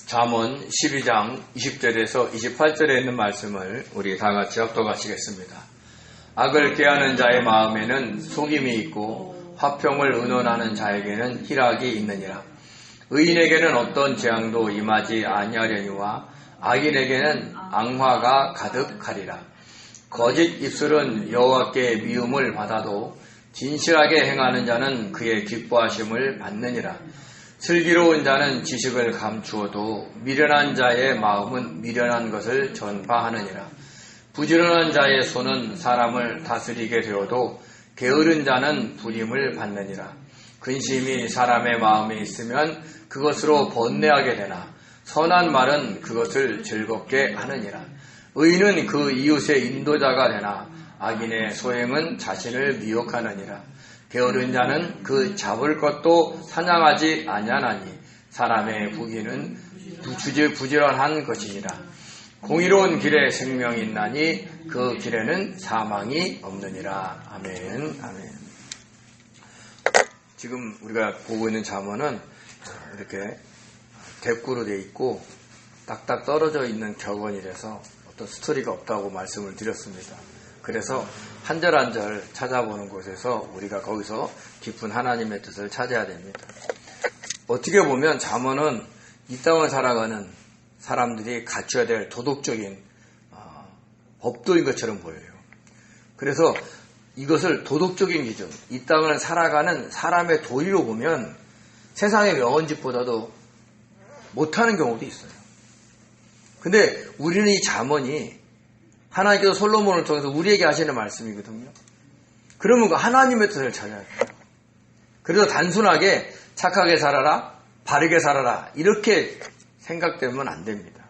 잠언 12장 20절에서 28절에 있는 말씀을 우리 다 같이 합독하시겠습니다. 악을 꾀하는 자의 마음에는 속임이 있고 화평을 의논하는 자에게는 희락이 있느니라. 의인에게는 어떤 재앙도 임하지 아니하려니와 악인에게는 앙화가 가득하리라. 거짓 입술은 여호와께 미움을 받아도 진실하게 행하는 자는 그의 기뻐하심을 받느니라. 슬기로운 자는 지식을 감추어도 미련한 자의 마음은 미련한 것을 전파하느니라. 부지런한 자의 손은 사람을 다스리게 되어도 게으른 자는 불임을 받느니라. 근심이 사람의 마음에 있으면 그것으로 번뇌하게 되나 선한 말은 그것을 즐겁게 하느니라. 의인은 그 이웃의 인도자가 되나 악인의 소행은 자신을 미혹하느니라. 게으른 자는 그 잡을 것도 사냥하지 아니하나니 사람의 부귀는 부지런한 것이니라. 공의로운 길에 생명이 있나니 그 길에는 사망이 없느니라. 아멘. 아멘. 지금 우리가 보고 있는 잠언은 이렇게 대꾸로 되어 있고 딱딱 떨어져 있는 격언이라서 어떤 스토리가 없다고 말씀을 드렸습니다. 그래서 한 절 한 절 찾아보는 곳에서 우리가 거기서 깊은 하나님의 뜻을 찾아야 됩니다. 어떻게 보면 잠언은 이 땅을 살아가는 사람들이 갖춰야 될 도덕적인 법도인 것처럼 보여요. 그래서 이것을 도덕적인 기준, 이 땅을 살아가는 사람의 도리로 보면 세상의 명언집보다도 못하는 경우도 있어요. 근데 우리는 이 잠언이 하나님께서 솔로몬을 통해서 우리에게 하시는 말씀이거든요. 그러면 그 하나님의 뜻을 찾아야 돼요. 그래서 단순하게 착하게 살아라, 바르게 살아라 이렇게 생각되면 안 됩니다.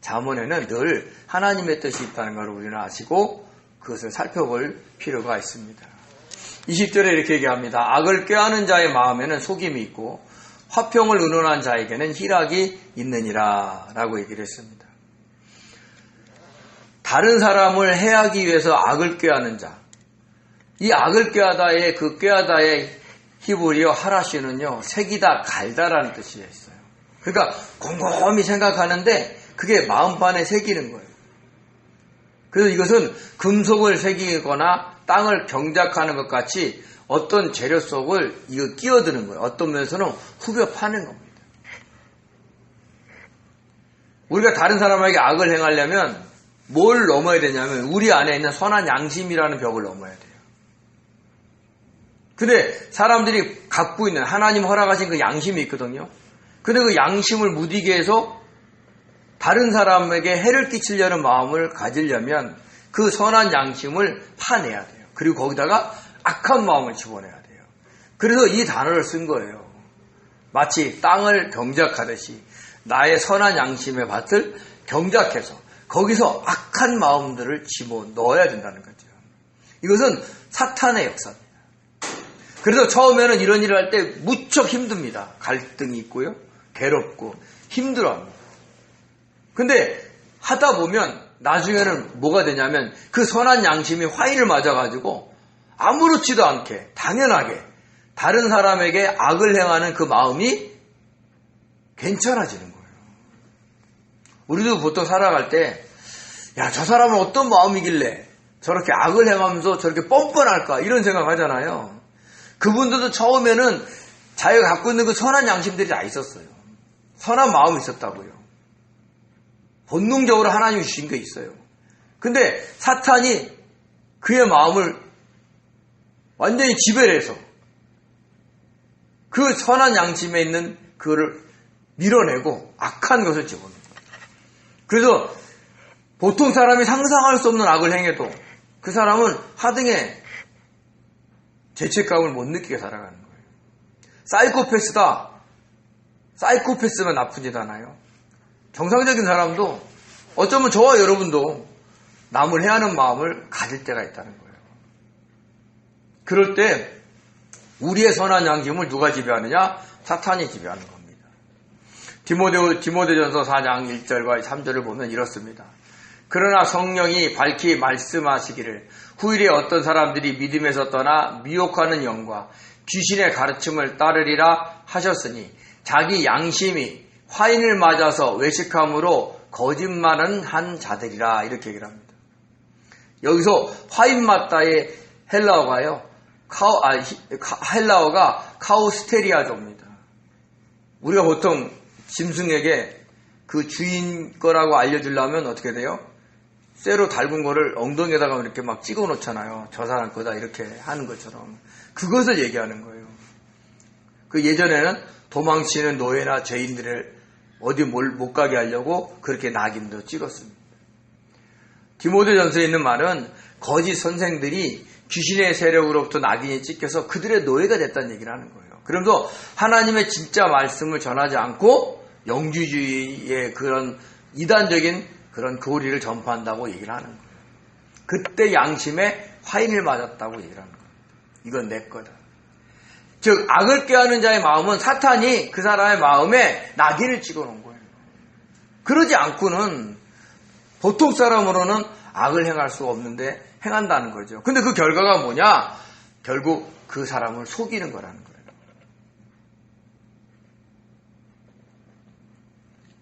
잠언에는 늘 하나님의 뜻이 있다는 걸 우리는 아시고 그것을 살펴볼 필요가 있습니다. 20절에 이렇게 얘기합니다. 악을 꾀하는 자의 마음에는 속임이 있고 화평을 의논한 자에게는 희락이 있느니라 라고 얘기를 했습니다. 다른 사람을 해하기 위해서 악을 꾀하는 자. 이 악을 꾀하다의 그 꾀하다의 히브리어 하라시는요. 색이다 갈다라는 뜻이 있어요. 그러니까 곰곰이 생각하는데 그게 마음판에 새기는 거예요. 그래서 이것은 금속을 새기거나 땅을 경작하는 것 같이 어떤 재료 속을 이거 끼어드는 거예요. 어떤 면에서는 후벼 파는 겁니다. 우리가 다른 사람에게 악을 행하려면 뭘 넘어야 되냐면 우리 안에 있는 선한 양심이라는 벽을 넘어야 돼요. 근데 사람들이 갖고 있는 하나님 허락하신 그 양심이 있거든요. 근데 그 양심을 무디게 해서 다른 사람에게 해를 끼치려는 마음을 가지려면 그 선한 양심을 파내야 돼요. 그리고 거기다가 악한 마음을 집어내야 돼요. 그래서 이 단어를 쓴 거예요. 마치 땅을 경작하듯이 나의 선한 양심의 밭을 경작해서 거기서 악한 마음들을 집어넣어야 된다는 거죠. 이것은 사탄의 역사입니다. 그래서 처음에는 이런 일을 할 때 무척 힘듭니다. 갈등이 있고요. 괴롭고 힘들어합니다. 근데 하다 보면 나중에는 뭐가 되냐면 그 선한 양심이 화인을 맞아가지고 아무렇지도 않게 당연하게 다른 사람에게 악을 행하는 그 마음이 괜찮아지는 거예요. 우리도 보통 살아갈 때, 야, 저 사람은 어떤 마음이길래 저렇게 악을 행하면서 저렇게 뻔뻔할까? 이런 생각 하잖아요. 그분들도 처음에는 자기가 갖고 있는 그 선한 양심들이 다 있었어요. 선한 마음이 있었다고요. 본능적으로 하나님이 주신 게 있어요. 근데 사탄이 그의 마음을 완전히 지배를 해서 그 선한 양심에 있는 그거를 밀어내고 악한 것을 집어넣어요. 그래서 보통 사람이 상상할 수 없는 악을 행해도 그 사람은 하등에 죄책감을 못 느끼게 살아가는 거예요. 사이코패스다. 사이코패스가 나쁜 짓 하나요? 정상적인 사람도 어쩌면 저와 여러분도 남을 해하는 마음을 가질 때가 있다는 거예요. 그럴 때 우리의 선한 양심을 누가 지배하느냐? 사탄이 지배하는 겁니다. 디모데전서 4장 1절과 3절을 보면 이렇습니다. 그러나 성령이 밝히 말씀하시기를 후일에 어떤 사람들이 믿음에서 떠나 미혹하는 영과 귀신의 가르침을 따르리라 하셨으니 자기 양심이 화인을 맞아서 외식함으로 거짓말은 한 자들이라 이렇게 얘기를 합니다. 여기서 화인 맞다의 헬라어가요. 헬라어가 카우스테리아조입니다. 우리가 보통 짐승에게 그 주인 거라고 알려주려면 어떻게 돼요? 쇠로 달군 거를 엉덩이에다가 이렇게 막 찍어 놓잖아요. 저 사람 거다 이렇게 하는 것처럼. 그것을 얘기하는 거예요. 그 예전에는 도망치는 노예나 죄인들을 어디 못 가게 하려고 그렇게 낙인도 찍었습니다. 디모데전서에 있는 말은 거짓 선생들이 귀신의 세력으로부터 낙인이 찍혀서 그들의 노예가 됐다는 얘기를 하는 거예요. 그러면서 하나님의 진짜 말씀을 전하지 않고 영주주의의 그런 이단적인 그런 교리를 전파한다고 얘기를 하는 거예요. 그때 양심에 화인을 맞았다고 얘기를 하는 거예요. 이건 내 거다. 즉 악을 꾀하는 자의 마음은 사탄이 그 사람의 마음에 낙인을 찍어놓은 거예요. 그러지 않고는 보통 사람으로는 악을 행할 수가 없는데 행한다는 거죠. 근데 그 결과가 뭐냐? 결국 그 사람을 속이는 거라는 거예요.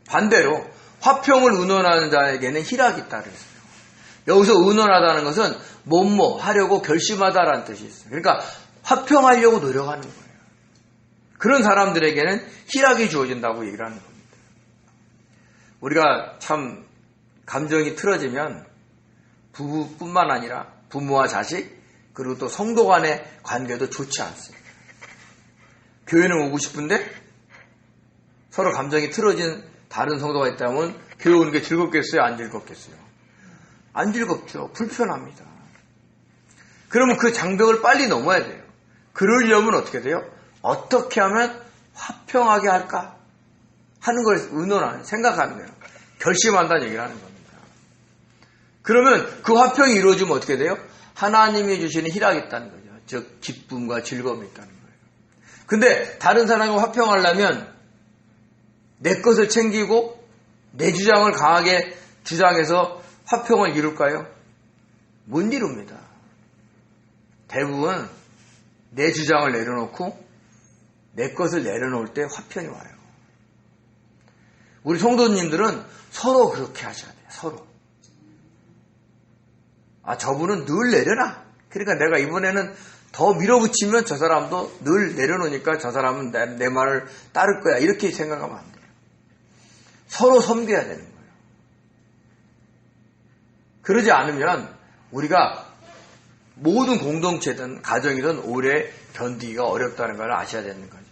반대로 화평을 의논하는 자에게는 희락이 있다 그랬어요. 여기서 의논하다는 것은 뭐뭐 하려고 결심하다라는 뜻이 있어요. 그러니까 화평하려고 노력하는 거예요. 그런 사람들에게는 희락이 주어진다고 얘기를 하는 겁니다. 우리가 참 감정이 틀어지면 부부뿐만 아니라 부모와 자식 그리고 또 성도 간의 관계도 좋지 않습니다. 교회는 오고 싶은데 서로 감정이 틀어진 다른 성도가 있다면 교회 오는 게 즐겁겠어요? 안 즐겁겠어요? 안 즐겁죠. 불편합니다. 그러면 그 장벽을 빨리 넘어야 돼요. 그러려면 어떻게 돼요? 어떻게 하면 화평하게 할까? 하는 걸 의논하는, 생각하는 거예요. 결심한다는 얘기를 하는 겁니다. 그러면 그 화평이 이루어지면 어떻게 돼요? 하나님이 주시는 희락이 있다는 거죠. 즉 기쁨과 즐거움이 있다는 거예요. 근데 다른 사람과 화평하려면 내 것을 챙기고 내 주장을 강하게 주장해서 화평을 이룰까요? 못 이룹니다. 대부분 내 주장을 내려놓고 내 것을 내려놓을 때 화평이 와요. 우리 성도님들은 서로 그렇게 하셔야 돼요. 서로. 저분은 늘 내려놔. 그러니까 내가 이번에는 더 밀어붙이면 저 사람도 늘 내려놓으니까 저 사람은 내 말을 따를 거야. 이렇게 생각하면 안 돼요. 서로 섬겨야 되는 거예요. 그러지 않으면 우리가 모든 공동체든 가정이든 오래 견디기가 어렵다는 걸 아셔야 되는 거죠.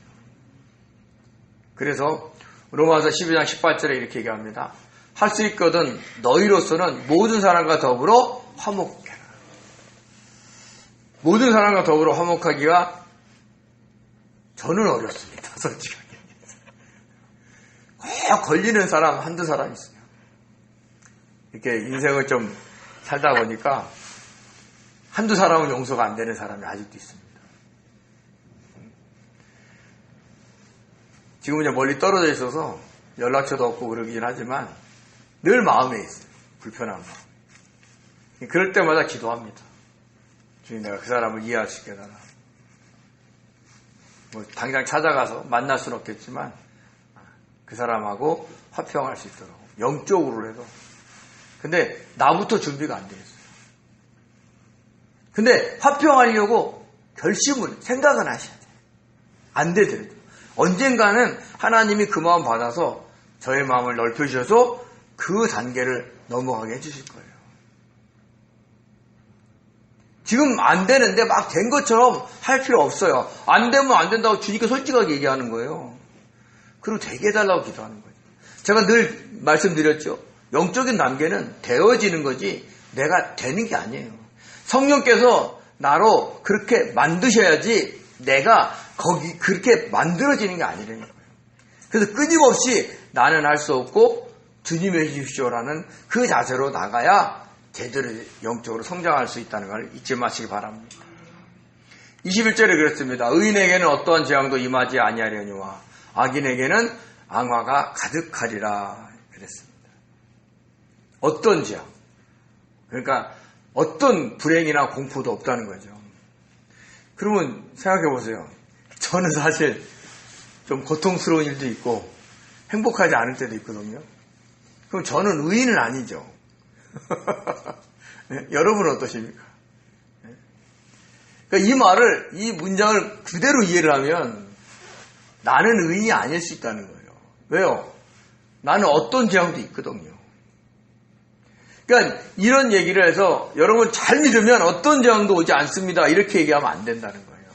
그래서 로마서 12장 18절에 이렇게 얘기합니다. 할 수 있거든 너희로서는 모든 사람과 더불어 화목해라. 모든 사람과 더불어 화목하기가 저는 어렵습니다. 솔직하게. 꼭 걸리는 사람 한두 사람 있어요. 이렇게 인생을 좀 살다 보니까 한두 사람은 용서가 안 되는 사람이 아직도 있습니다. 지금은 이제 멀리 떨어져 있어서 연락처도 없고 그러긴 하지만 늘 마음에 있어요. 불편한 마음. 그럴 때마다 기도합니다. 주님, 내가 그 사람을 이해할 수 있게 해달라. 당장 찾아가서 만날 수는 없겠지만 그 사람하고 화평할 수 있도록 영적으로라도. 근데 나부터 준비가 안 돼 있어요. 근데 화평하려고 결심을 생각은 하셔야 돼요. 안 되더라도 언젠가는 하나님이 그 마음 받아서 저의 마음을 넓혀주셔서 그 단계를 넘어가게 해주실 거예요. 지금 안 되는데 막 된 것처럼 할 필요 없어요. 안 되면 안 된다고 주님께 솔직하게 얘기하는 거예요. 그리고 되게 해달라고 기도하는 거예요. 제가 늘 말씀드렸죠. 영적인 단계는 되어지는 거지 내가 되는 게 아니에요. 성령께서 나로 그렇게 만드셔야지 내가 거기 그렇게 만들어지는 게 아니라는 거예요. 그래서 끊임없이 나는 할 수 없고 주님이 해주십시오라는 그 자세로 나가야 제대로 영적으로 성장할 수 있다는 걸 잊지 마시기 바랍니다. 21절에 그랬습니다. 의인에게는 어떠한 재앙도 임하지 아니하려니와 악인에게는 앙화가 가득하리라 그랬습니다. 어떤 재앙? 그러니까 어떤 불행이나 공포도 없다는 거죠. 그러면 생각해 보세요. 저는 사실 좀 고통스러운 일도 있고 행복하지 않을 때도 있거든요. 그럼 저는 의인은 아니죠. 네? 여러분은 어떠십니까? 네? 그러니까 이 문장을 그대로 이해를 하면 나는 의인이 아닐 수 있다는 거예요. 왜요? 나는 어떤 재앙도 있거든요. 그러니까 이런 얘기를 해서 여러분 잘 믿으면 어떤 재앙도 오지 않습니다. 이렇게 얘기하면 안 된다는 거예요.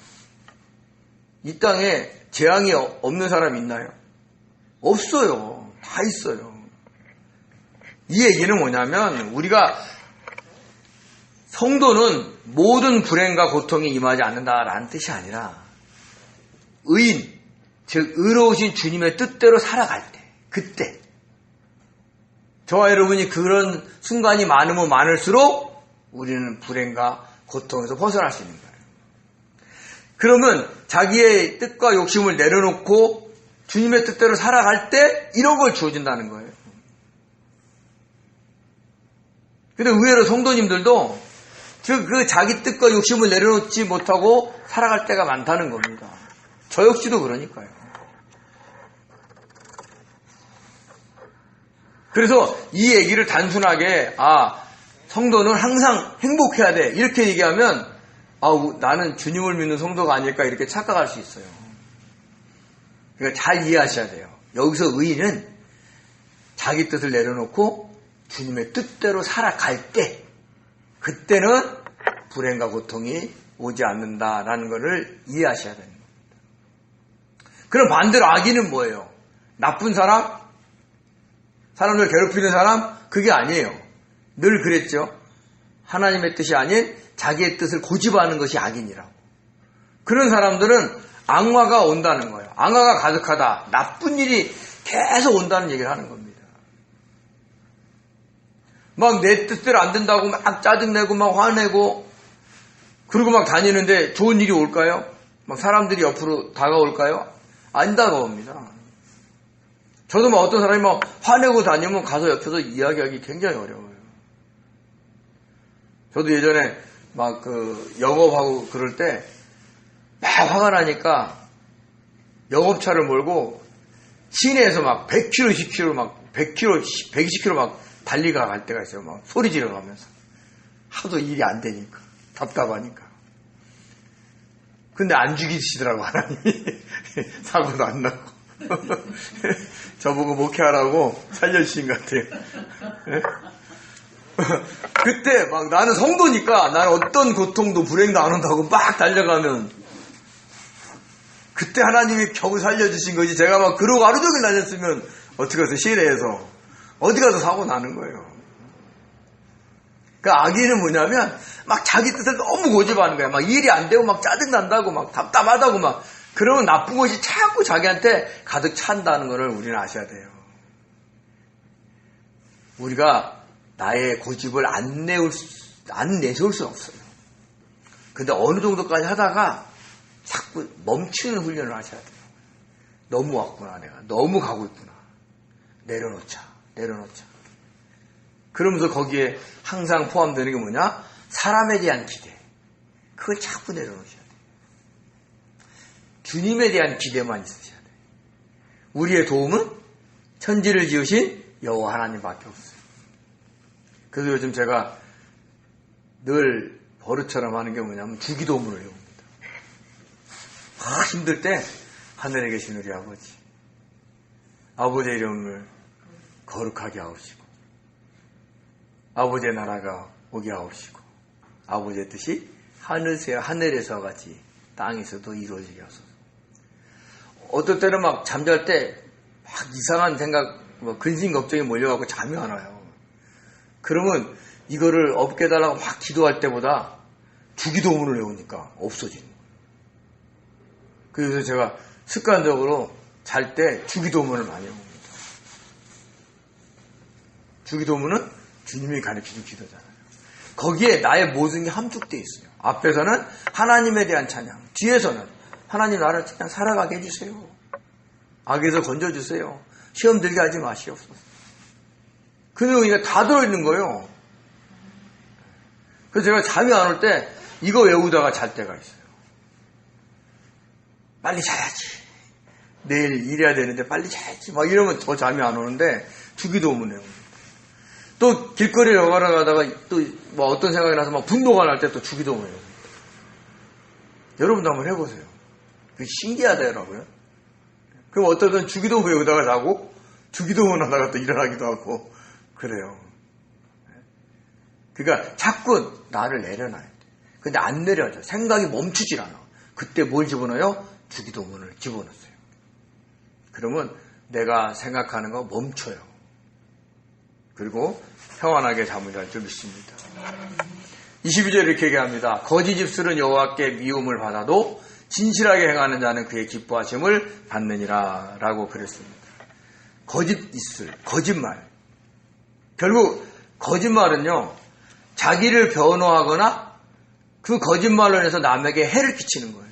이 땅에 재앙이 없는 사람 있나요? 없어요. 다 있어요. 이 얘기는 뭐냐면 우리가 성도는 모든 불행과 고통이 임하지 않는다라는 뜻이 아니라 의인, 즉 의로우신 주님의 뜻대로 살아갈 때, 그때 저와 여러분이 그런 순간이 많으면 많을수록 우리는 불행과 고통에서 벗어날 수 있는 거예요. 그러면 자기의 뜻과 욕심을 내려놓고 주님의 뜻대로 살아갈 때 이런 걸 주어진다는 거예요. 근데 의외로 성도님들도 즉 그 자기 뜻과 욕심을 내려놓지 못하고 살아갈 때가 많다는 겁니다. 저 역시도 그러니까요. 그래서 이 얘기를 단순하게 성도는 항상 행복해야 돼 이렇게 얘기하면 나는 주님을 믿는 성도가 아닐까 이렇게 착각할 수 있어요. 그러니까 잘 이해하셔야 돼요. 여기서 의인은 자기 뜻을 내려놓고 주님의 뜻대로 살아갈 때 그때는 불행과 고통이 오지 않는다라는 것을 이해하셔야 됩니다. 그럼 반대로 악인은 뭐예요? 나쁜 사람? 사람들 괴롭히는 사람? 그게 아니에요. 늘 그랬죠. 하나님의 뜻이 아닌 자기의 뜻을 고집하는 것이 악인이라고. 그런 사람들은 악마가 온다는 거예요. 악마가 가득하다. 나쁜 일이 계속 온다는 얘기를 하는 겁니다. 막 내 뜻대로 안 된다고 막 짜증내고 막 화내고 그러고 막 다니는데 좋은 일이 올까요? 막 사람들이 옆으로 다가올까요? 안 다가옵니다. 저도 막 어떤 사람이 막 화내고 다니면 가서 옆에서 이야기하기 굉장히 어려워요. 저도 예전에 막 영업하고 그럴 때 막 화가 나니까 영업차를 몰고 시내에서 막 100km, 10km, 막 100km, 120km 막 달리가 갈 때가 있어요. 막 소리 지르면서. 하도 일이 안 되니까. 답답하니까. 근데 안 죽이시더라고, 하나님이. 사고도 안 나고. 저보고 목회하라고 살려주신 것 같아요. 그때 막 나는 성도니까 나는 어떤 고통도 불행도 안 온다고 막 달려가면 그때 하나님이 겨우 살려주신 거지. 제가 막 그러고 하루 종일 다녔으면 어떻게 해서 시내에서 어디 가서 사고 나는 거예요. 그 악인은 뭐냐면 막 자기 뜻을 너무 고집하는 거야. 막 일이 안 되고 막 짜증난다고 막 답답하다고 막 그러면 나쁜 것이 자꾸 자기한테 가득 찬다는 것을 우리는 아셔야 돼요. 우리가 나의 고집을 안 내세울 수는 없어요. 근데 어느 정도까지 하다가 자꾸 멈추는 훈련을 하셔야 돼요. 너무 왔구나, 내가. 너무 가고 있구나. 내려놓자. 그러면서 거기에 항상 포함되는 게 뭐냐? 사람에 대한 기대. 그걸 자꾸 내려놓으셔야 돼요. 주님에 대한 기대만 있으셔야 돼요. 우리의 도움은 천지를 지으신 여호와 하나님밖에 없어요. 그래서 요즘 제가 늘 버릇처럼 하는 게 뭐냐면 주기도문을 외웁니다. 힘들 때 하늘에 계신 우리 아버지, 아버지의 이름을 거룩하게 하옵시고 아버지의 나라가 오게 하옵시고 아버지의 뜻이 하늘에서와 같이 땅에서도 이루어지게 하소서. 어떨 때는 막 잠잘 때 막 이상한 생각, 근심 걱정이 몰려가고 잠이 안 와요. 그러면 이거를 없게 해달라고 막 기도할 때보다 주기도문을 외우니까 없어지는 거예요. 그래서 제가 습관적으로 잘 때 주기도문을 많이 외웁니다. 주기도문은 주님이 가르치는 기도잖아요. 거기에 나의 모든 게 함축되어 있어요. 앞에서는 하나님에 대한 찬양, 뒤에서는 하나님 나라를 그냥 살아가게 해주세요. 악에서 건져주세요. 시험 들게 하지 마시옵소서. 그 내용이 다 들어있는 거예요. 그래서 제가 잠이 안 올 때 이거 외우다가 잘 때가 있어요. 빨리 자야지. 내일 일해야 되는데 빨리 자야지. 막 이러면 더 잠이 안 오는데 주기도문을 해요. 또 길거리에 걸어가다가 또 뭐 어떤 생각이 나서 막 분노가 날 때 또 주기도문을 해요. 여러분도 한번 해보세요. 그게 신기하더라고요. 그럼 어떤 주기도문 여기다가 자고 주기도문 하다가 또 일어나기도 하고 그래요. 그러니까 자꾸 나를 내려놔야 돼. 근데 안 내려져. 생각이 멈추질 않아. 그때 뭘 집어넣어요? 주기도문을 집어넣었어요. 그러면 내가 생각하는 거 멈춰요. 그리고 평안하게 잠을 잘 줄 믿습니다. 22절 이렇게 얘기합니다. 거짓 입술은 여호와께 미움을 받아도 진실하게 행하는 자는 그의 기뻐하심을 받느니라 라고 그랬습니다. 거짓 입술, 거짓말. 결국 거짓말은요, 자기를 변호하거나 그 거짓말로 인해서 남에게 해를 끼치는 거예요.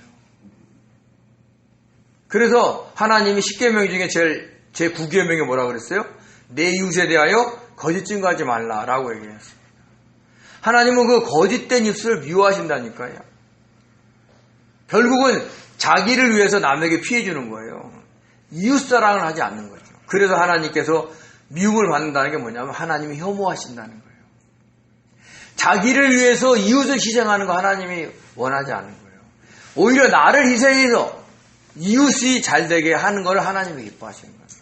그래서 하나님이 10계명 중에 제 9계명에 뭐라고 그랬어요? 내 이웃에 대하여 거짓 증거하지 말라라고 얘기했습니다. 하나님은 그 거짓된 입술을 미워하신다니까요. 결국은 자기를 위해서 남에게 피해 주는 거예요. 이웃사랑을 하지 않는 거죠. 그래서 하나님께서 미움을 받는다는 게 뭐냐면 하나님이 혐오하신다는 거예요. 자기를 위해서 이웃을 희생하는 거 하나님이 원하지 않는 거예요. 오히려 나를 희생해서 이웃이 잘 되게 하는 걸 하나님이 기뻐하시는 겁니다.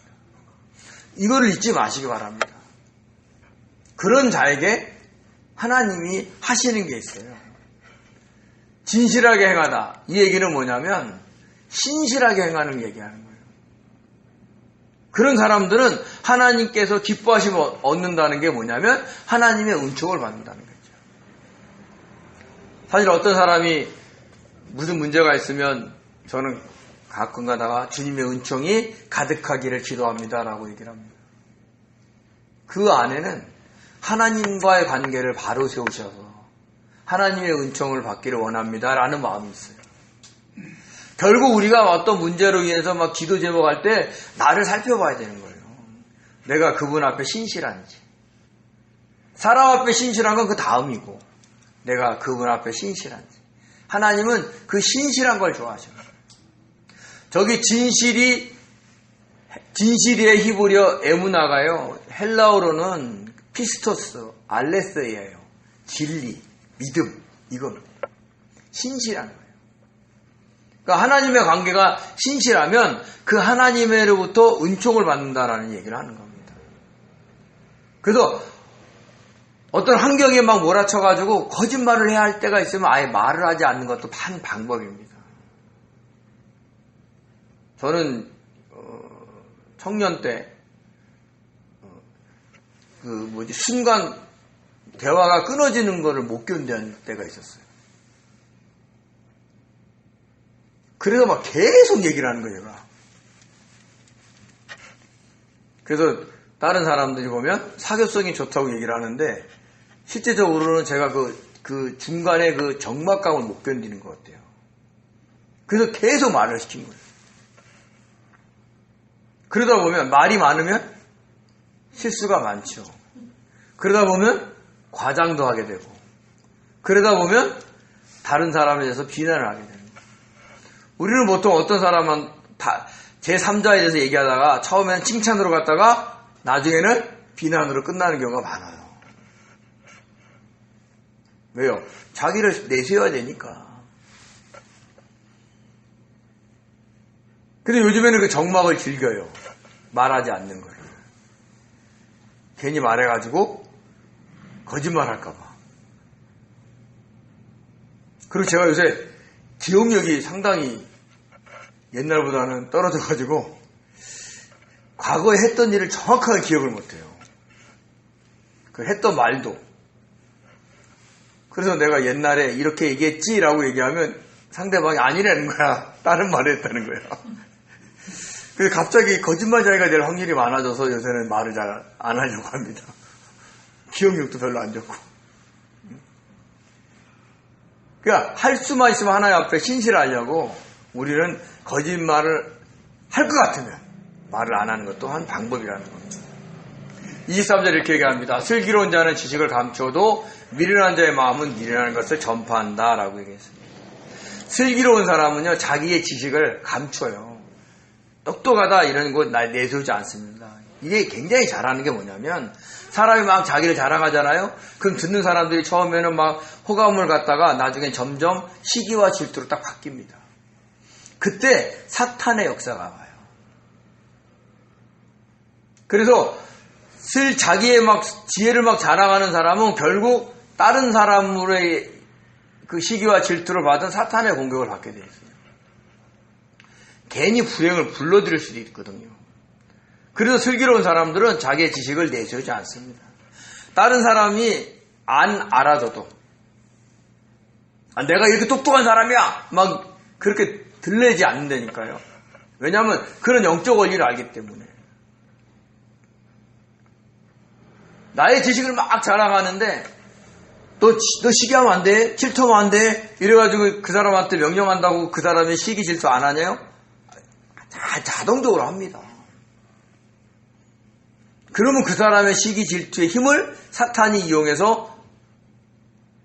이거를 잊지 마시기 바랍니다. 그런 자에게 하나님이 하시는 게 있어요. 진실하게 행하다. 이 얘기는 뭐냐면 신실하게 행하는 얘기하는 거예요. 그런 사람들은 하나님께서 기뻐하심을 얻는다는 게 뭐냐면 하나님의 은총을 받는다는 거죠. 사실 어떤 사람이 무슨 문제가 있으면 저는 가끔 가다가 주님의 은총이 가득하기를 기도합니다라고 얘기를 합니다. 그 안에는 하나님과의 관계를 바로 세우셔서 하나님의 은총을 받기를 원합니다라는 마음이 있어요. 결국 우리가 어떤 문제로 인해서 막 기도 제목할 때 나를 살펴봐야 되는 거예요. 내가 그분 앞에 신실한지. 사람 앞에 신실한 건 그 다음이고 내가 그분 앞에 신실한지. 하나님은 그 신실한 걸 좋아하셔요. 저기 진실이의 히브리어 에무나가요. 헬라어로는 피스토스, 알레스예요. 진리, 믿음, 이겁니다. 신실한 거예요. 그러니까 하나님의 관계가 신실하면 그 하나님으로부터 은총을 받는다라는 얘기를 하는 겁니다. 그래서 어떤 환경에 막 몰아쳐가지고 거짓말을 해야 할 때가 있으면 아예 말을 하지 않는 것도 한 방법입니다. 저는 청년 때 순간 대화가 끊어지는 거를 못 견디는 때가 있었어요. 그래서 막 계속 얘기를 하는 거예요, 제가. 그래서 다른 사람들이 보면 사교성이 좋다고 얘기를 하는데 실제적으로는 제가 그 중간에 그 적막감을 못 견디는 것 같아요. 그래서 계속 말을 시킨 거예요. 그러다 보면 말이 많으면 실수가 많죠. 그러다 보면 과장도 하게 되고 그러다 보면 다른 사람에 대해서 비난을 하게 됩니다. 우리는 보통 어떤 사람은 제3자에 대해서 얘기하다가 처음에는 칭찬으로 갔다가 나중에는 비난으로 끝나는 경우가 많아요. 왜요? 자기를 내세워야 되니까. 근데 요즘에는 그 적막을 즐겨요. 말하지 않는 거예요. 괜히 말해가지고 거짓말 할까봐. 그리고 제가 요새 기억력이 상당히 옛날보다는 떨어져가지고 과거에 했던 일을 정확하게 기억을 못해요. 그 했던 말도. 그래서 내가 옛날에 이렇게 얘기했지라고 얘기하면 상대방이 아니라는 거야. 다른 말을 했다는 거야. 그래서 갑자기 거짓말쟁이가 될 확률이 많아져서 요새는 말을 잘 안 하려고 합니다. 기억력도 별로 안 좋고. 그러니까 할 수만 있으면 하나님 앞에 신실하려고 우리는 거짓말을 할 것 같으면 말을 안 하는 것도 한 방법이라는 겁니다. 23절 이렇게 얘기합니다. 슬기로운 자는 지식을 감춰도 미련한 자의 마음은 미련한 것을 전파한다라고 얘기했습니다. 슬기로운 사람은요 자기의 지식을 감춰요. 똑똑하다 이런 거 내세우지 않습니다. 이게 굉장히 잘하는 게 뭐냐면 사람이 막 자기를 자랑하잖아요. 그럼 듣는 사람들이 처음에는 막 호감을 갖다가 나중에 점점 시기와 질투로 딱 바뀝니다. 그때 사탄의 역사가 와요. 그래서 자기의 막 지혜를 막 자랑하는 사람은 결국 다른 사람으로의 그 시기와 질투를 받은 사탄의 공격을 받게 되어 있어요. 괜히 불행을 불러들일 수도 있거든요. 그래서 슬기로운 사람들은 자기의 지식을 내세우지 않습니다. 다른 사람이 안 알아줘도 내가 이렇게 똑똑한 사람이야 막 그렇게 들리지 않는다니까요. 왜냐하면 그런 영적 원리를 알기 때문에. 나의 지식을 막 자랑하는데 너 시기하면 안 돼? 질투하면 안 돼? 이래가지고 그 사람한테 명령한다고 그 사람이 시기 질투 안 하냐요? 자동적으로 합니다. 그러면 그 사람의 시기 질투의 힘을 사탄이 이용해서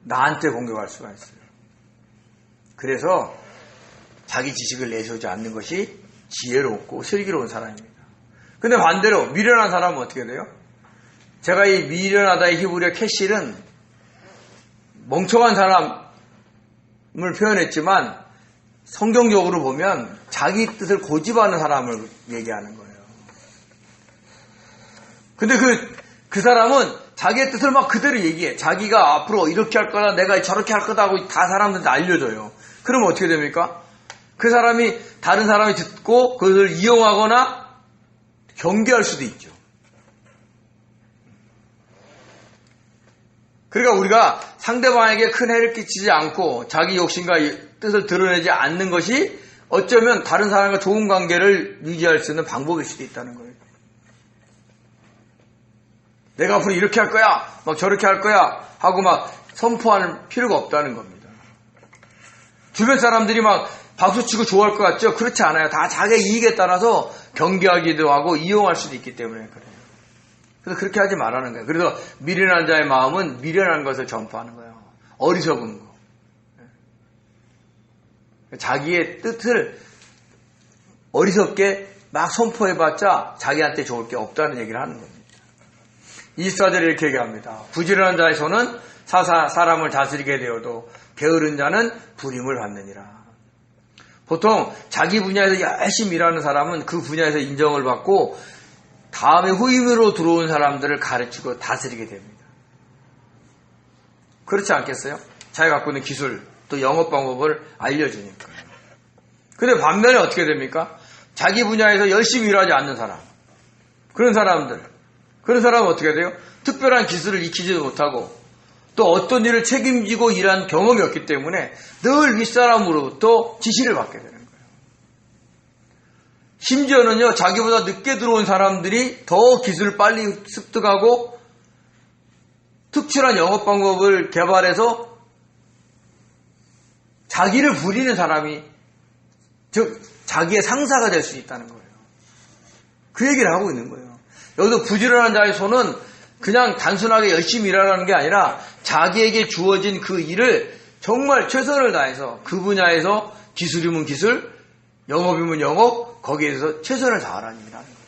나한테 공격할 수가 있어요. 그래서 자기 지식을 내세우지 않는 것이 지혜롭고 슬기로운 사람입니다. 근데 반대로 미련한 사람은 어떻게 돼요? 제가 이 미련하다의 히브리어 캐실은 멍청한 사람을 표현했지만 성경적으로 보면 자기 뜻을 고집하는 사람을 얘기하는 거예요. 근데 그 사람은 자기의 뜻을 막 그대로 얘기해. 자기가 앞으로 이렇게 할 거다, 내가 저렇게 할 거다 하고 다 사람들한테 알려줘요. 그러면 어떻게 됩니까? 그 사람이 다른 사람이 듣고 그것을 이용하거나 경계할 수도 있죠. 그러니까 우리가 상대방에게 큰 해를 끼치지 않고 자기 욕심과 뜻을 드러내지 않는 것이 어쩌면 다른 사람과 좋은 관계를 유지할 수 있는 방법일 수도 있다는 거예요. 내가 앞으로 이렇게 할 거야, 막 저렇게 할 거야 하고 막 선포할 필요가 없다는 겁니다. 주변 사람들이 막 박수치고 좋아할 것 같죠? 그렇지 않아요. 다 자기의 이익에 따라서 경계하기도 하고 이용할 수도 있기 때문에 그래요. 그래서 그렇게 하지 말라는 거예요. 그래서 미련한 자의 마음은 미련한 것을 전파하는 거예요. 어리석은 거. 자기의 뜻을 어리석게 막 선포해봤자 자기한테 좋을 게 없다는 얘기를 하는 겁니다. 24절에 이렇게 얘기합니다. 부지런한 자의 손은 사람을 다스리게 되어도 게으른 자는 부림을 받느니라. 보통 자기 분야에서 열심히 일하는 사람은 그 분야에서 인정을 받고 다음에 후임으로 들어온 사람들을 가르치고 다스리게 됩니다. 그렇지 않겠어요? 자기가 갖고 있는 기술 또 영업 방법을 알려주니까요. 근데 반면에 어떻게 됩니까? 자기 분야에서 열심히 일하지 않는 사람, 그런 사람은 어떻게 돼요? 특별한 기술을 익히지도 못하고 또 어떤 일을 책임지고 일한 경험이 없기 때문에 늘 윗사람으로부터 지시를 받게 되는 거예요. 심지어는요, 자기보다 늦게 들어온 사람들이 더 기술을 빨리 습득하고 특출한 영업 방법을 개발해서 자기를 부리는 사람이, 즉 자기의 상사가 될 수 있다는 거예요. 그 얘기를 하고 있는 거예요. 여기서 부지런한 자의 손은 그냥 단순하게 열심히 일하라는 게 아니라 자기에게 주어진 그 일을 정말 최선을 다해서 그 분야에서 기술이면 기술, 영업이면 영업, 거기에서 최선을 다하라는 일이라는 겁니다.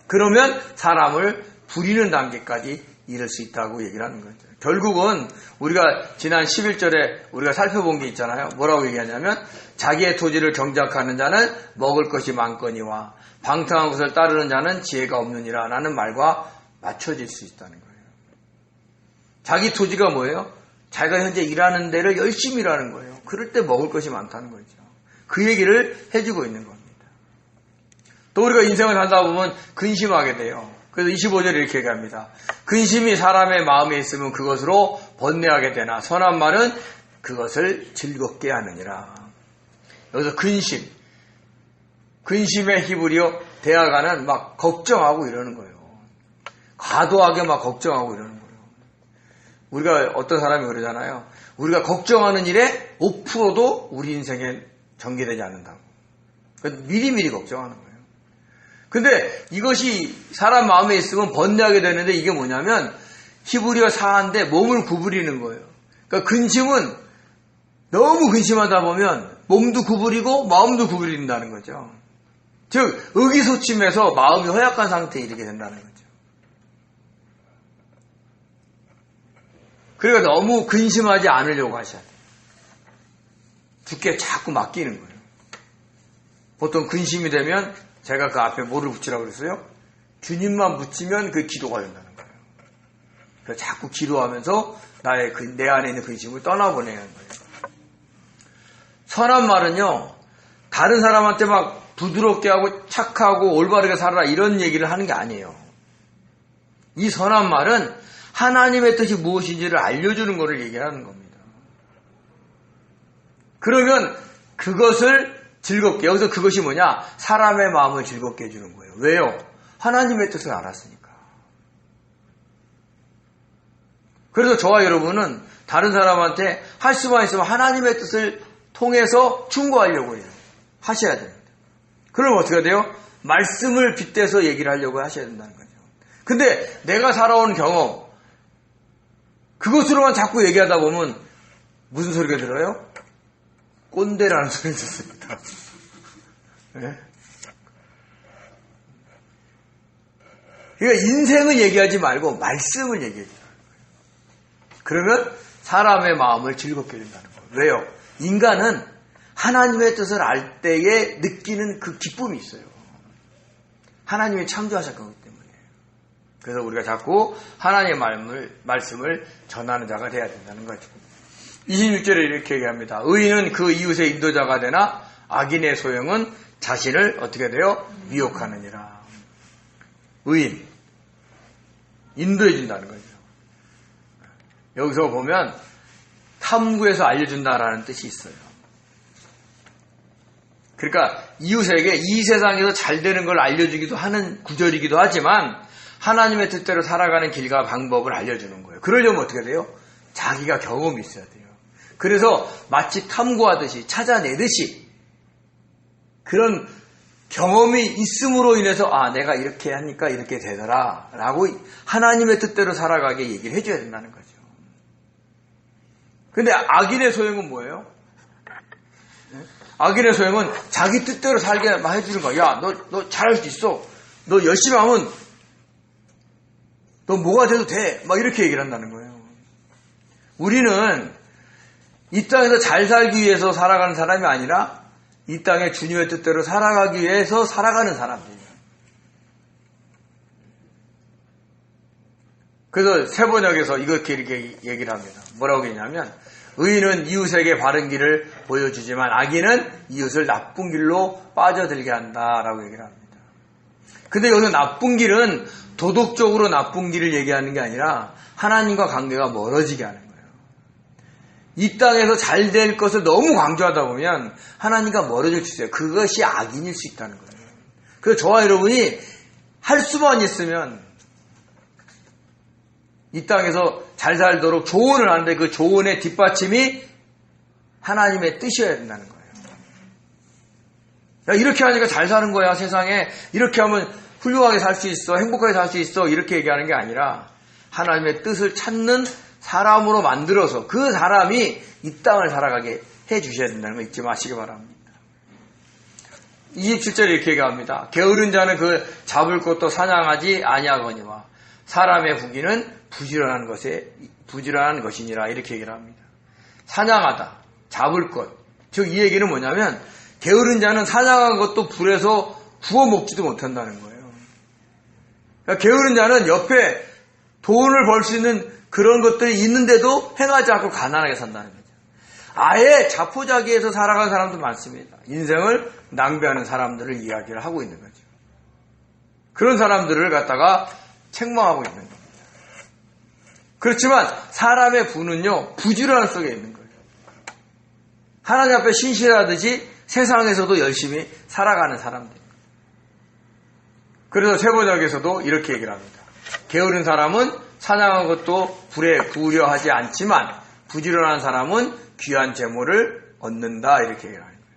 그러면 사람을 부리는 단계까지 이룰 수 있다고 얘기를 하는 거죠. 결국은 우리가 지난 11절에 우리가 살펴본 게 있잖아요. 뭐라고 얘기하냐면 자기의 토지를 경작하는 자는 먹을 것이 많거니와 방탕한 것을 따르는 자는 지혜가 없느니라 라는 말과 맞춰질 수 있다는 거예요. 자기 토지가 뭐예요? 자기가 현재 일하는 데를 열심히 일하는 거예요. 그럴 때 먹을 것이 많다는 거죠. 그 얘기를 해주고 있는 겁니다. 또 우리가 인생을 살다 보면 근심하게 돼요. 그래서 25절에 이렇게 얘기합니다. 근심이 사람의 마음에 있으면 그것으로 번뇌하게 되나 선한 말은 그것을 즐겁게 하느니라. 여기서 근심의 히브리어 대화가는 막 걱정하고 이러는 거예요. 과도하게 막 걱정하고 이러는 거예요. 우리가 어떤 사람이 그러잖아요. 우리가 걱정하는 일에 5%도 우리 인생에 전개되지 않는다고. 미리미리 걱정하는 거예요. 근데 이것이 사람 마음에 있으면 번뇌하게 되는데 이게 뭐냐면 히브리어 사한데 몸을 구부리는 거예요. 그러니까 근심은 너무 근심하다 보면 몸도 구부리고 마음도 구부린다는 거죠. 즉 의기소침해서 마음이 허약한 상태에 이르게 된다는 거죠. 그러니까 너무 근심하지 않으려고 하셔야 돼요. 주께 자꾸 맡기는 거예요. 보통 근심이 되면 제가 그 앞에 뭐를 붙이라고 그랬어요? 주님만 붙이면 그 기도가 된다는 거예요. 그래서 자꾸 기도하면서 내 안에 있는 근심을 떠나보내는 거예요. 선한 말은요, 다른 사람한테 막 부드럽게 하고 착하고 올바르게 살아라 이런 얘기를 하는 게 아니에요. 이 선한 말은 하나님의 뜻이 무엇인지를 알려주는 것을 얘기하는 겁니다. 그러면 그것을 즐겁게, 여기서 그것이 뭐냐? 사람의 마음을 즐겁게 해주는 거예요. 왜요? 하나님의 뜻을 알았으니까. 그래서 저와 여러분은 다른 사람한테 할 수만 있으면 하나님의 뜻을 통해서 충고하려고 해요. 하셔야 됩니다. 그럼 어떻게 돼요? 말씀을 빗대서 얘기를 하려고 하셔야 된다는 거죠. 근데 내가 살아온 경험, 그것으로만 자꾸 얘기하다 보면 무슨 소리가 들어요? 꼰대라는 소리 듣습니다. 네? 그러니까 인생을 얘기하지 말고 말씀을 얘기해야 돼요. 그러면 사람의 마음을 즐겁게 해준다는 거예요. 왜요? 인간은 하나님의 뜻을 알 때에 느끼는 그 기쁨이 있어요. 하나님이 창조하셨기 때문에. 그래서 우리가 자꾸 하나님의 말씀을 전하는 자가 돼야 된다는 거죠. 26절에 이렇게 얘기합니다. 의인은 그 이웃의 인도자가 되나 악인의 소용은 자신을 어떻게 돼요? 미혹하느니라. 의인. 인도해 준다는 거죠. 여기서 보면 탐구해서 알려준다라는 뜻이 있어요. 그러니까 이웃에게 이 세상에서 잘 되는 걸 알려주기도 하는 구절이기도 하지만 하나님의 뜻대로 살아가는 길과 방법을 알려주는 거예요. 그러려면 어떻게 돼요? 자기가 경험이 있어야 돼요. 그래서 마치 탐구하듯이 찾아내듯이 그런 경험이 있음으로 인해서 내가 이렇게 하니까 이렇게 되더라 라고 하나님의 뜻대로 살아가게 얘기를 해줘야 된다는 거죠. 근데 악인의 소용은 뭐예요? 악인의 소용은 자기 뜻대로 살게 해주는 거야. 야, 너 잘할 수 있어. 너 열심히 하면 너 뭐가 돼도 돼. 막 이렇게 얘기를 한다는 거예요. 우리는 이 땅에서 잘 살기 위해서 살아가는 사람이 아니라 이 땅에 주님의 뜻대로 살아가기 위해서 살아가는 사람들이에요. 그래서 세번역에서 이렇게 얘기를 합니다. 뭐라고 했냐면 의인은 이웃에게 바른 길을 보여주지만 악인은 이웃을 나쁜 길로 빠져들게 한다라고 얘기를 합니다. 근데 여기서 나쁜 길은 도덕적으로 나쁜 길을 얘기하는 게 아니라 하나님과 관계가 멀어지게 하는 거예요. 이 땅에서 잘 될 것을 너무 강조하다 보면 하나님과 멀어질 수 있어요. 그것이 악인일 수 있다는 거예요. 그래서 저와 여러분이 할 수만 있으면 이 땅에서 잘 살도록 조언을 하는데 그 조언의 뒷받침이 하나님의 뜻이어야 된다는 거예요. 야, 이렇게 하니까 잘 사는 거야, 세상에. 이렇게 하면 훌륭하게 살 수 있어, 행복하게 살 수 있어, 이렇게 얘기하는 게 아니라 하나님의 뜻을 찾는 사람으로 만들어서 그 사람이 이 땅을 살아가게 해 주셔야 된다는 거 잊지 마시기 바랍니다. 27절에 이렇게 얘기합니다. 게으른 자는 그 잡을 것도 사냥하지 아니하거니와 사람의 후기는 부지런한 것이니라 이렇게 얘기를 합니다. 사냥하다, 잡을 것. 즉 이 얘기는 뭐냐면 게으른 자는 사냥한 것도 불에서 구워 먹지도 못한다는 거예요. 그러니까 게으른 자는 옆에 돈을 벌 수 있는 그런 것들이 있는데도 행하지 않고 가난하게 산다는 거죠. 아예 자포자기해서 살아가는 사람도 많습니다. 인생을 낭비하는 사람들을 이야기를 하고 있는 거죠. 그런 사람들을 갖다가 책망하고 있는 겁니다. 그렇지만 사람의 부는요, 부지런함 속에 있는 거예요. 하나님 앞에 신실하듯이 세상에서도 열심히 살아가는 사람들. 그래서 세번역에서도 이렇게 얘기를 합니다. 게으른 사람은 사냥한 것도 불에 구우려 하지 않지만 부지런한 사람은 귀한 재물을 얻는다 이렇게 얘기를 하는 거예요.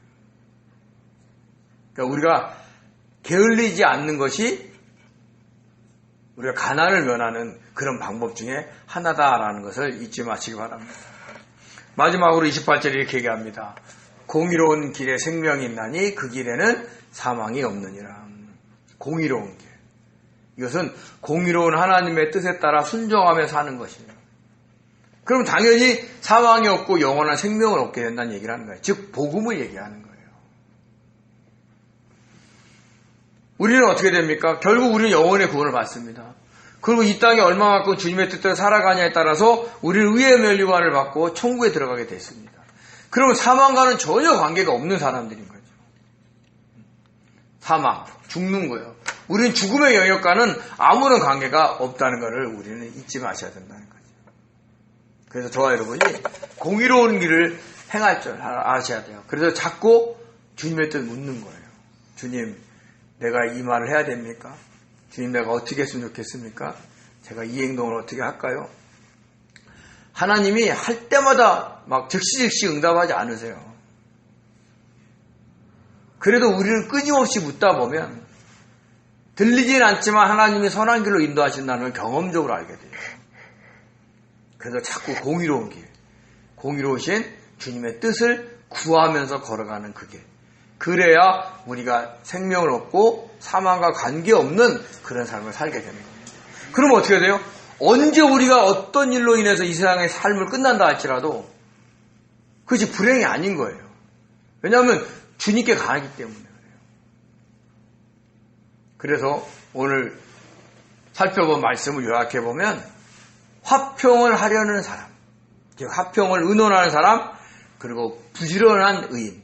그러니까 우리가 게을리지 않는 것이 우리가 가난을 면하는 그런 방법 중에 하나다라는 것을 잊지 마시기 바랍니다. 마지막으로 28절에 이렇게 얘기합니다. 공의로운 길에 생명이 있나니 그 길에는 사망이 없느니라. 공의로운 길. 이것은 공의로운 하나님의 뜻에 따라 순종하며 사는 것입니다. 그럼 당연히 사망이 없고 영원한 생명을 얻게 된다는 얘기를 하는 거예요. 즉 복음을 얘기하는 거예요. 우리는 어떻게 됩니까? 결국 우리는 영원의 구원을 받습니다. 그리고 이 땅에 얼마만큼 주님의 뜻대로 살아가냐에 따라서 우리는 의의 면류관을 받고 천국에 들어가게 됐습니다. 그러면 사망과는 전혀 관계가 없는 사람들인 거죠. 사망, 죽는 거예요. 우리는 죽음의 영역과는 아무런 관계가 없다는 것을 우리는 잊지 마셔야 된다는 거죠. 그래서 저와 여러분이 공의로운 길을 행할 줄 아셔야 돼요. 그래서 자꾸 주님의 뜻 묻는 거예요. 주님, 내가 이 말을 해야 됩니까? 주님, 내가 어떻게 했으면 좋겠습니까? 제가 이 행동을 어떻게 할까요? 하나님이 할 때마다 막 즉시 응답하지 않으세요. 그래도 우리는 끊임없이 묻다 보면 들리진 않지만 하나님이 선한 길로 인도하신다는 걸 경험적으로 알게 돼요. 그래서 자꾸 공의로운 길, 공의로우신 주님의 뜻을 구하면서 걸어가는 그 길. 그래야 우리가 생명을 얻고 사망과 관계없는 그런 삶을 살게 되는 거예요. 그럼 어떻게 돼요? 언제 우리가 어떤 일로 인해서 이 세상의 삶을 끝난다 할지라도 그것이 불행이 아닌 거예요. 왜냐하면 주님께 가기 때문에 그래요. 그래서 오늘 살펴본 말씀을 요약해보면 화평을 하려는 사람, 즉 화평을 의논하는 사람, 그리고 부지런한 의인,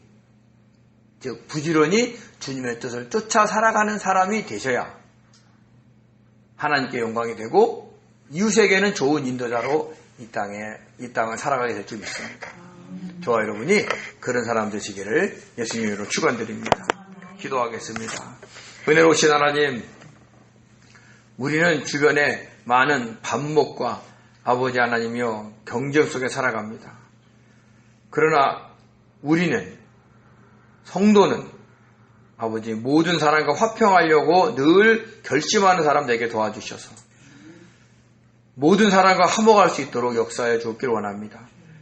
즉 부지런히 주님의 뜻을 쫓아 살아가는 사람이 되셔야 하나님께 영광이 되고 이웃에게는 좋은 인도자로 이 땅을 살아가게 될 줄 믿습니다. 저와 여러분이 그런 사람 되시기를 예수님 이름으로 축원드립니다. 기도하겠습니다. 은혜로우신 하나님, 우리는 주변에 많은 반목과 아버지 하나님이여 경쟁 속에 살아갑니다. 그러나 우리는, 성도는 아버지 모든 사람과 화평하려고 늘 결심하는 사람 되게 도와주셔서 모든 사람과 화목할 수 있도록 역사해 주옵길 원합니다.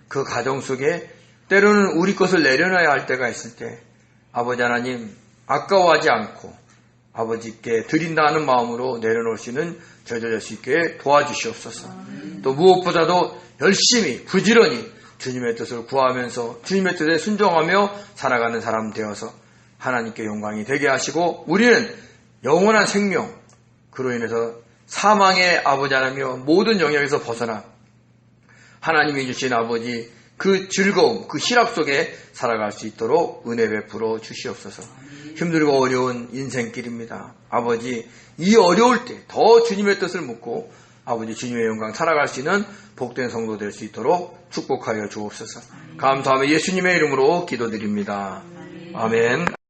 그 가정 속에 때로는 우리 것을 내려놔야 할 때가 있을 때 아버지 하나님 아까워하지 않고 아버지께 드린다는 마음으로 내려놓을 수 있는 저희들 될 수 있게 도와주시옵소서. 또 무엇보다도 열심히 부지런히 주님의 뜻을 구하면서 주님의 뜻에 순종하며 살아가는 사람 되어서 하나님께 영광이 되게 하시고 우리는 영원한 생명, 그로 인해서 사망의 아버지 하나님이여 모든 영역에서 벗어나 하나님이 주신 아버지 그 즐거움, 그 희락 속에 살아갈 수 있도록 은혜 베풀어 주시옵소서. 힘들고 어려운 인생길입니다. 아버지, 이 어려울 때 더 주님의 뜻을 묻고 아버지 주님의 영광 살아갈 수 있는 복된 성도 될 수 있도록 축복하여 주옵소서. 감사하며 예수님의 이름으로 기도드립니다. 아멘.